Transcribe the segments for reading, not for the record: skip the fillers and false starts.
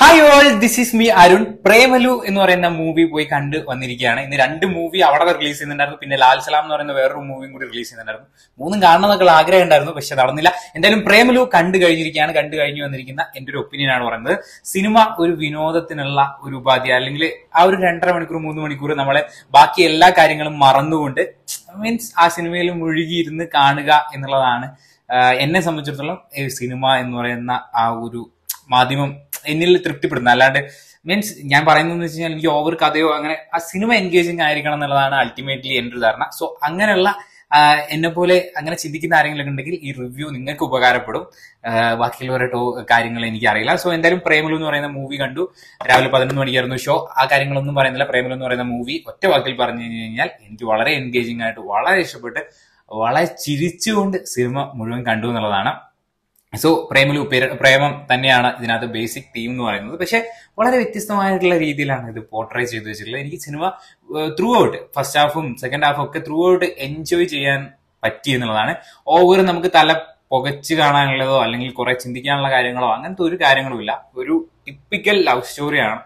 Hi all, this is me Arun. Premalu എന്ന് പറയുന്ന movie പോയി കണ്ടു വന്നിരിക്കുകയാണ്. ഇന്ന് രണ്ട് മൂവി അവിടെ റിലീസ് ചെയ്യുന്നുണ്ടായിരുന്നു. പിന്നെ ലാൽ സലാം എന്ന് പറയുന്ന വേറൊരു മൂവിയും കൂടി റിലീസ് ചെയ്യുന്നുണ്ടായിരുന്നു. മൂന്നും കാണണമെന്നൊക്കെ ആഗ്രഹം ഉണ്ടായിരുന്നു, പക്ഷെ നടന്നില്ല. എന്തായാലും പ്രേമലു കണ്ടു കഴിഞ്ഞിരിക്കുകയാണ്. കണ്ടു കഴിഞ്ഞു വന്നിരിക്കുന്ന എന്റെ ഒരു ഒപ്പീനിയൻ ആണ് പറയുന്നത്. സിനിമ ഒരു വിനോദത്തിനുള്ള ഒരു ഉപാധി, അല്ലെങ്കിൽ ആ ഒരു 2.5 മണിക്കൂർ 3 മണിക്കൂർ നമ്മളെ ബാക്കി എല്ലാ കാര്യങ്ങളും മറന്നുകൊണ്ട് മീൻസ് ആ സിനിമയിൽ മുഴുകിയിരുന്ന് കാണുക എന്നുള്ളതാണ് എന്നെ സംബന്ധിച്ചിടത്തോളം സിനിമ എന്ന് പറയുന്ന ആ ഒരു മാധ്യമം എന്നിൽ തൃപ്തിപ്പെടുന്നത്. അല്ലാണ്ട് മീൻസ് ഞാൻ പറയുന്നതെന്ന് വെച്ച് കഴിഞ്ഞാൽ എനിക്ക് ഓവർ കഥയോ അങ്ങനെ ആ സിനിമ എൻഗേജിങ് ആയിരിക്കണം എന്നുള്ളതാണ് അൾട്ടിമേറ്റ്ലി എന്റെ ഒരു ധാരണ. സോ അങ്ങനെയുള്ള എന്നെ പോലെ അങ്ങനെ ചിന്തിക്കുന്ന ആരെങ്കിലും ഉണ്ടെങ്കിൽ ഈ റിവ്യൂ നിങ്ങൾക്ക് ഉപകാരപ്പെടും. ബാക്കിയുള്ളവരുടെ കാര്യങ്ങൾ എനിക്കറിയില്ല. സോ എന്തായാലും പ്രേമലു എന്ന് പറയുന്ന മൂവി കണ്ടു. രാവിലെ 11 മണിക്കായിരുന്നു ഷോ. ആ കാര്യങ്ങളൊന്നും പറയുന്നില്ല. പ്രേമലു എന്ന് പറയുന്ന മൂവി ഒറ്റ വാക്കിൽ പറഞ്ഞു കഴിഞ്ഞാൽ എനിക്ക് വളരെ എൻഗേജിങ് ആയിട്ട് വളരെ ഇഷ്ടപ്പെട്ട് വളരെ ചിരിച്ചുകൊണ്ട് സിനിമ മുഴുവൻ കണ്ടു എന്നുള്ളതാണ്. സോ പ്രേമലു പ്രേമം തന്നെയാണ് ഇതിനകത്ത് ബേസിക് തീം എന്ന് പറയുന്നത്. പക്ഷെ വളരെ വ്യത്യസ്തമായിട്ടുള്ള രീതിയിലാണ് ഇത് പോർട്രേ ചെയ്ത് വെച്ചിട്ടുള്ളത്. എനിക്ക് സിനിമ ത്രൂ ഔട്ട് ഫസ്റ്റ് ഹാഫും സെക്കൻഡ് ഹാഫും ഒക്കെ ത്രൂ ഔട്ട് എൻജോയ് ചെയ്യാൻ പറ്റി എന്നുള്ളതാണ്. ഓവർ നമുക്ക് തല പുകച്ച് കാണാനുള്ളതോ അല്ലെങ്കിൽ കുറെ ചിന്തിക്കാനുള്ള കാര്യങ്ങളോ അങ്ങനത്തെ ഒരു കാര്യങ്ങളും ഇല്ല. ഒരു ടിപ്പിക്കൽ ലവ് സ്റ്റോറിയാണ്.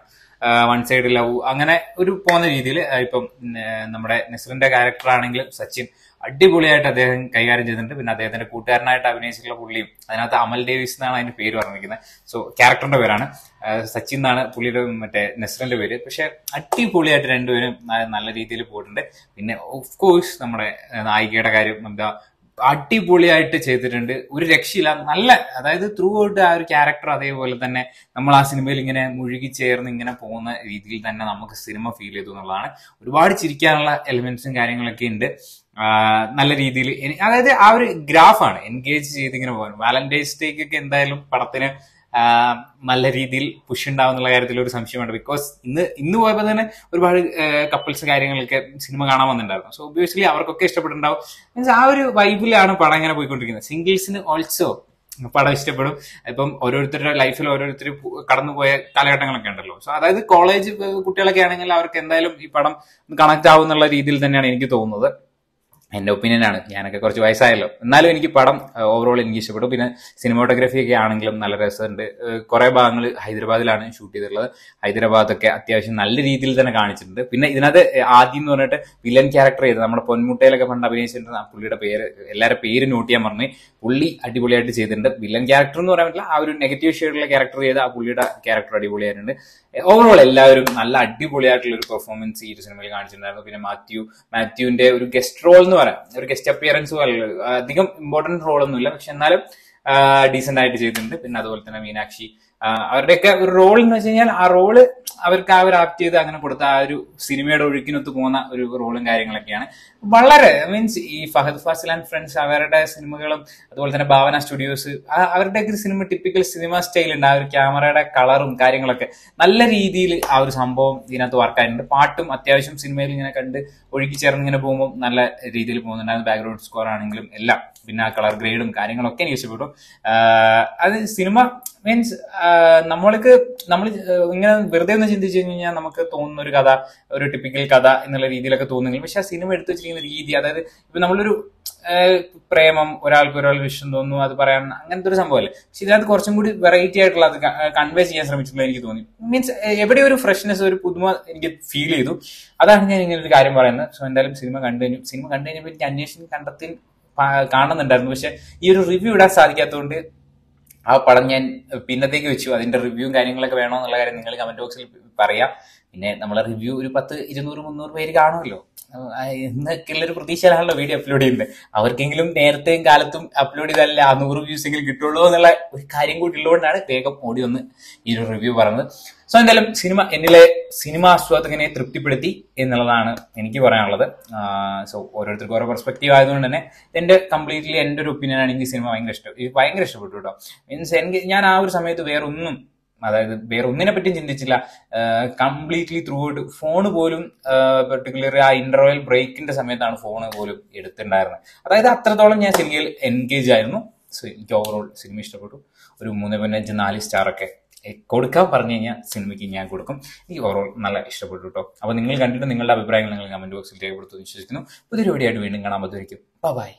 വൺ സൈഡ് ലവ് അങ്ങനെ ഒരു പോകുന്ന രീതിയിൽ ഇപ്പം നമ്മുടെ നെസ്റിന്റെ ക്യാരക്ടർ ആണെങ്കിലും സച്ചിൻ അടിപൊളിയായിട്ട് അദ്ദേഹം കൈകാര്യം ചെയ്തിട്ടുണ്ട്. പിന്നെ അദ്ദേഹത്തിന്റെ കൂട്ടുകാരനായിട്ട് അഭിനയിച്ചിട്ടുള്ള പുള്ളിയും അതിനകത്ത് അമൽ ഡേവിസ് എന്നാണ് അതിന്റെ പേര് പറഞ്ഞിരിക്കുന്നത്. സോ ക്യാരക്ടറിന്റെ പേരാണ് സച്ചിൻ എന്നാണ് പുള്ളിയുടെ മറ്റേ നെസ്റിന്റെ പേര്. പക്ഷെ അടിപൊളിയായിട്ട് രണ്ടുപേരും നല്ല രീതിയിൽ പോയിട്ടുണ്ട്. പിന്നെ ഓഫ് കോഴ്സ് നമ്മുടെ നായികയുടെ കാര്യം എന്താ അടിപൊളിയായിട്ട് ചെയ്തിട്ടുണ്ട്. ഒരു രക്ഷയില്ല. നല്ല, അതായത് ത്രൂ ഔട്ട് ആ ഒരു ക്യാരക്ടർ അതേപോലെ തന്നെ നമ്മൾ ആ സിനിമയിൽ ഇങ്ങനെ മുഴുകി ചേർന്ന് ഇങ്ങനെ പോകുന്ന രീതിയിൽ തന്നെ നമുക്ക് സിനിമ ഫീൽ ചെയ്തു എന്നുള്ളതാണ്. ഒരുപാട് ചിരിക്കാനുള്ള എലിമെന്റ്സും കാര്യങ്ങളൊക്കെ ഉണ്ട്. നല്ല രീതിയിൽ അതായത് ആ ഒരു ഗ്രാഫാണ് എൻഗേജ് ചെയ്ത് ഇങ്ങനെ പോകുന്നത്. വാലന്റൈൻസ് ഡേക്കൊക്കെ എന്തായാലും പടത്തിന് നല്ല രീതിയിൽ പുഷ് ഉണ്ടാവും എന്നുള്ള കാര്യത്തിൽ ഒരു സംശയമുണ്ട്. ബിക്കോസ് ഇന്ന് പോയപ്പോൾ തന്നെ ഒരുപാട് കപ്പിൾസ് കാര്യങ്ങളൊക്കെ സിനിമ കാണാൻ വന്നിട്ടുണ്ടായിരുന്നു. സോ ഒബ്വിയസ്ലി അവർക്കൊക്കെ ഇഷ്ടപ്പെട്ടിട്ടുണ്ടാവും. മീൻസ് ആ ഒരു വൈബിലാണ് പടം ഇങ്ങനെ പോയിക്കൊണ്ടിരിക്കുന്നത്. സിംഗിൾസിന് ഓൾസോ പടം ഇഷ്ടപ്പെടും. ഇപ്പം ഓരോരുത്തരുടെ ലൈഫിൽ ഓരോരുത്തർ കടന്നുപോയ കാലഘട്ടങ്ങളൊക്കെ ഉണ്ടല്ലോ. സോ അതായത് കോളേജ് കുട്ടികളൊക്കെ ആണെങ്കിൽ അവർക്ക് എന്തായാലും ഈ പടം കണക്ട് ആവും എന്നുള്ള രീതിയിൽ തന്നെയാണ് എനിക്ക് തോന്നുന്നത്. എന്റെ ഒപ്പീനിയൻ ആണ്. ഞാനൊക്കെ കുറച്ച് വയസ്സായല്ലോ, എന്നാലും എനിക്ക് പടം ഓവറോൾ എനിക്ക് ഇഷ്ടപ്പെട്ടു. പിന്നെ സിനിമാറ്റോഗ്രഫി ഒക്കെ ആണെങ്കിലും നല്ല രസമുണ്ട്. കുറെ ഭാഗങ്ങൾ ഹൈദരാബാദിലാണ് ഷൂട്ട് ചെയ്തിട്ടുള്ളത്. ഹൈദരാബാദൊക്കെ അത്യാവശ്യം നല്ല രീതിയിൽ തന്നെ കാണിച്ചിട്ടുണ്ട്. പിന്നെ ഇതിനകത്ത് ആദ്യം എന്ന് പറഞ്ഞിട്ട് വില്ലൻ ക്യാരക്ടർ ചെയ്ത് നമ്മുടെ പൊന്മുട്ടയിലൊക്കെ പണ്ട് അഭിനയിച്ചിട്ടുണ്ട്. ആ പുള്ളിയുടെ പേര് എല്ലാവരുടെ പേര് നോട്ട് ചെയ്യാൻ പറഞ്ഞു. പുള്ളി അടിപൊളിയായിട്ട് ചെയ്തിട്ടുണ്ട്. വില്ലൻ ക്യാരക്ടർ എന്ന് പറയാൻ പറ്റില്ല, ആ ഒരു നെഗറ്റീവ് ഷെയ്ഡുള്ള ക്യാരക്ടർ ചെയ്ത ആ പുള്ളിയുടെ ക്യാരക്ടർ അടിപൊളിയായിട്ടുണ്ട്. ഓവറോൾ എല്ലാവരും നല്ല അടിപൊളിയായിട്ടുള്ള ഒരു പെർഫോമൻസ് ഈ ഒരു സിനിമയിൽ കാണിച്ചിട്ടുണ്ടായിരുന്നു. പിന്നെ മാത്യുവിന്റെ ഒരു ഗസ്റ്റ് റോൾ എന്ന് പറയാം, ഒരു ഗസ്റ്റ് അപ്പിയറൻസ് പോലെ അധികം ഇമ്പോർട്ടന്റ് റോൾ ഒന്നുമില്ല, പക്ഷെ എന്നാലും ഡീസെന്റ് ആയിട്ട് ചെയ്തിട്ടുണ്ട്. പിന്നെ അതുപോലെ തന്നെ മീനാക്ഷി അവരുടെയൊക്കെ ഒരു റോൾ എന്ന് വെച്ച് കഴിഞ്ഞാൽ ആ റോള് അവർക്ക് ആ ഒരു ആക്ട് ചെയ്ത് അങ്ങനെ കൊടുത്ത ആ ഒരു സിനിമയുടെ ഒഴുക്കിനൊത്ത് പോകുന്ന ഒരു റോളും കാര്യങ്ങളൊക്കെയാണ്. വളരെ മീൻസ് ഈ ഫഹദ് ഫാസിൽ ആൻഡ് ഫ്രണ്ട്സ് അവരുടെ സിനിമകളും അതുപോലെ തന്നെ ഭാവന സ്റ്റുഡിയോസ് അവരുടെയൊക്കെ ഒരു സിനിമ ടിപ്പിക്കൽ സിനിമ സ്റ്റൈൽ ഉണ്ട്. ആ ഒരു ക്യാമറയുടെ കളറും കാര്യങ്ങളൊക്കെ നല്ല രീതിയിൽ ആ ഒരു സംഭവം ഇതിനകത്ത് വർക്കായിട്ടുണ്ട്. പാട്ടും അത്യാവശ്യം സിനിമയിൽ ഇങ്ങനെ കണ്ട് ഒഴുകി ചേർന്ന് ഇങ്ങനെ പോകുമ്പോൾ നല്ല രീതിയിൽ പോകുന്നുണ്ടായിരുന്നു. ബാക്ക്ഗ്രൗണ്ട് സ്കോർ ആണെങ്കിലും എല്ലാം, പിന്നെ ആ കളർ ഗ്രേഡും കാര്യങ്ങളൊക്കെ എനിക്ക് ഇഷ്ടപ്പെട്ടു. അത് സിനിമ മീൻസ് നമ്മൾ ഇങ്ങനെ വെറുതെ ഒന്ന് ചിന്തിച്ചു കഴിഞ്ഞാൽ നമുക്ക് തോന്നുന്ന ഒരു കഥ, ഒരു ടിപ്പിക്കൽ കഥ എന്നുള്ള രീതിയിലൊക്കെ തോന്നുന്നെങ്കിൽ, പക്ഷെ ആ സിനിമ എടുത്തു വെച്ചിരിക്കുന്ന രീതി, അതായത് ഇപ്പൊ നമ്മളൊരു പ്രേമം, ഒരാൾക്ക് ഇഷ്ടം തോന്നുന്നു, അത് പറയാൻ അങ്ങനത്തെ ഒരു സംഭവമല്ലേ. പക്ഷെ ഇതിനകത്ത് കുറച്ചും കൂടി വെറൈറ്റി ആയിട്ടുള്ള അത് കൺവേ ചെയ്യാൻ ശ്രമിച്ചിട്ടുള്ള എനിക്ക് തോന്നി. മീൻസ് എവിടെ ഒരു ഫ്രഷ്നെസ്, ഒരു പുതുമ എനിക്ക് ഫീൽ ചെയ്തു. അതാണ് ഞാൻ ഇങ്ങനെ ഒരു കാര്യം പറയുന്നത്. സോ എന്തായാലും സിനിമ കണ്ടു കഴിഞ്ഞപ്പോൾ എനിക്ക് അന്വേഷണം കണ്ടെത്തി കാണുന്നുണ്ടായിരുന്നു. പക്ഷെ ഈ ഒരു റിവ്യൂ ഇടാൻ സാധിക്കാത്തതുകൊണ്ട് ആ പടം ഞാൻ പിന്നത്തേക്ക് വെച്ചു. അതിന്റെ റിവ്യൂവും കാര്യങ്ങളൊക്കെ വേണോ എന്നുള്ള കാര്യം നിങ്ങൾ കമന്റ് ബോക്സിൽ പറയാം. പിന്നെ നമ്മളെ റിവ്യൂ ഒരു 10, 200, 300 പേര് കാണുമല്ലോ എന്നൊക്കെയുള്ള ഒരു പ്രതീക്ഷയിലാണല്ലോ വീഡിയോ അപ്ലോഡ് ചെയ്യുന്നത്. അവർക്കെങ്കിലും നേരത്തെയും കാലത്തും അപ്ലോഡ് ചെയ്താലേ ആ 100 വ്യൂസ് എങ്കിലും കിട്ടുള്ളൂ എന്നുള്ള ഒരു കാര്യം കൂടി ഉള്ളതുകൊണ്ടാണ് വേഗം ഓടി വന്ന് ഈ ഒരു റിവ്യൂ പറഞ്ഞത്. സോ എന്തായാലും എന്നിലെ സിനിമ ആസ്വാദകനെ തൃപ്തിപ്പെടുത്തി എന്നുള്ളതാണ് എനിക്ക് പറയാനുള്ളത്. സോ ഓരോരുത്തർക്കും ഓരോ പെർസ്പെക്റ്റീവ് ആയതുകൊണ്ട് തന്നെ കംപ്ലീറ്റ്ലി എന്റെ ഒരു ഒപ്പീനിയൻ ആണ്. എനിക്ക് സിനിമ ഭയങ്കര ഇഷ്ടപ്പെട്ടു കേട്ടോ. മീൻസ് ഞാൻ ആ ഒരു സമയത്ത് വേറെ ഒന്നിനെ പറ്റിയും ചിന്തിച്ചില്ല. കംപ്ലീറ്റ്ലി ത്രൂ ഔട്ട് ഫോണ് പോലും പെർട്ടിക്കുലർ ആ ഇന്റർവെൽ ബ്രേക്കിന്റെ സമയത്താണ് ഫോണ് പോലും എടുത്തിട്ടുണ്ടായിരുന്നത്. അതായത് അത്രത്തോളം ഞാൻ സിനിമയിൽ എൻഗേജ് ആയിരുന്നു. സോ എനിക്ക് ഓവറോൾ സിനിമ ഇഷ്ടപ്പെട്ടു. ഒരു 3.5, 4 സ്റ്റാറൊക്കെ കൊടുക്കാൻ പറഞ്ഞു കഴിഞ്ഞാൽ സിനിമയ്ക്ക് ഞാൻ കൊടുക്കും. എനിക്ക് ഓവറോൾ നല്ല ഇഷ്ടപ്പെട്ടു കേട്ടോ. അപ്പൊ നിങ്ങൾ കണ്ടിട്ട് നിങ്ങളുടെ അഭിപ്രായങ്ങൾ നിങ്ങൾ കമന്റ് ബോക്സിൽ രേഖപ്പെടുത്തുമെന്ന് വിശ്വസിക്കുന്നു. പുതിയൊരു വീഡിയോ ആയിട്ട് വീണ്ടും കാണാൻ പറ്റുമായിരിക്കും. ബൈ.